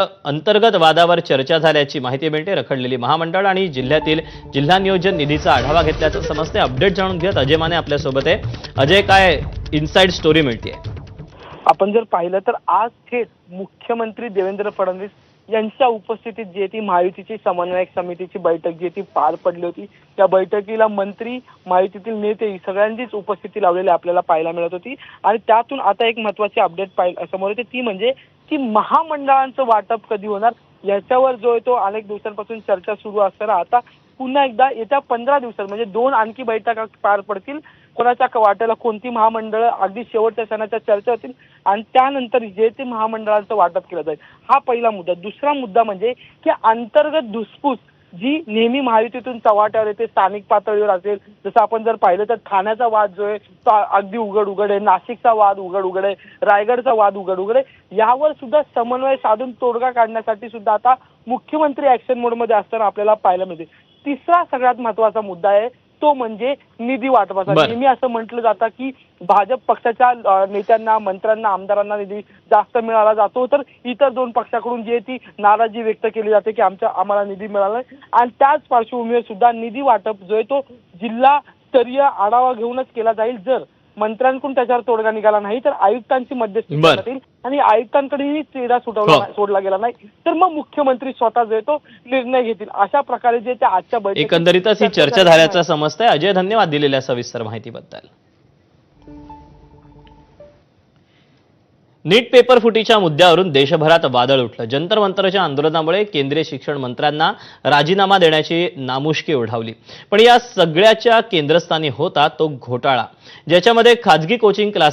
अंतर्गत वादावर चर्चा झाल्याची माहिती मिळते। रखडलेली महामंडळ आणि जिल्ह्यातील जिल्हा नियोजन निधीचा आढावा घेतल्याचं समजते। अपडेट जाणून घेत अजय माने आपल्या सोबत आहे। अजय, काय इनसाइड स्टोरी मिळते? आपण जर पाहिलं तर आज थेट मुख्यमंत्री देवेंद्र फडणवीस यांच्या उपस्थितीत जी ती महायुतीची समन्वयक समितीची बैठक जी ती पार पडली होती। त्या बैठकीला मंत्री, महायुतीतील नेते सगळ्यांचीच उपस्थिती लावलेली आपल्याला पाहायला मिळत होती। आणि त्यातून आता एक महत्त्वाची अपडेट समोर येते, ती म्हणजे की महामंडळांचं वाटप कधी होणार याच्यावर जो आहे तो अनेक दिवसांपासून चर्चा सुरू असताना आता पुन्हा एकदा येत्या 15 दिवसात म्हणजे 2 आणखी बैठका पार पडतील। कोणाच्या वाट्याला कोणती महामंडळ अगदी शेवटच्या क्षणाच्या चर्चा होतील आणि त्यानंतर जे ते महामंडळांचं वाटप केलं जाईल। हा पहिला मुद्दा। दुसरा मुद्दा म्हणजे की अंतर्गत धुसफूस जी नेहमी महायुतीतून चव्हाट्यावर येते, स्थानिक पातळीवर असेल, जसं आपण जर पाहिलं तर ठाण्याचा वाद जो आहे तो अगदी उघड आहे, नाशिकचा वाद उघड आहे, रायगडचा वाद उघड आहे। यावर सुद्धा समन्वय साधून तोडगा काढण्यासाठी सुद्धा आता मुख्यमंत्री ऍक्शन मोडमध्ये असताना आपल्याला पाहायला मिळते। तिसरा सगळ्यात महत्त्वाचा मुद्दा आहे तो म्हणजे निधी वाटपाचा। नेहमी असं म्हटलं जातं की भाजप पक्षाच्या नेत्यांना, मंत्र्यांना, आमदारांना निधी जास्त मिळाला जातो, तर इतर 2 पक्षाकडून जी ती नाराजी व्यक्त केली जाते की आम्हाला निधी मिळाला नाही। आणि त्याच पार्श्वभूमीवर सुद्धा निधी वाटप जो आहे तो जिल्हा स्तरीय आढावा घेऊनच केला जाईल। जर मंत्र्यांकडून त्याच्यावर तोडगा निघाला नाही तर आयुक्तांची मध्यस्थी करण्यात येईल आणि आयुक्तांकडेही चेहरा सोडला गेला नाही तर मग मुख्यमंत्री स्वतः जो आहे तो निर्णय घेतील। अशा प्रकारे जे त्या आजच्या बैठकीत एकंदरीतच ही चर्चा झाल्याचं समजतंय। अजय, धन्यवाद दिलेल्या सविस्तर माहितीबद्दल। नीट पेपर फुटीच्या मुद्द्यावरून देशभरात वादळ उठलं। जंतर मंतरच्या आंदोलनामुळे केंद्रीय शिक्षण मंत्र्यांना राजीनामा देण्याची नामुष्की ओढावली। पण या सगळ्याच्या केंद्रस्थानी होता तो घोटाळा, ज्याच्यामध्ये खाजगी कोचिंग क्लासेस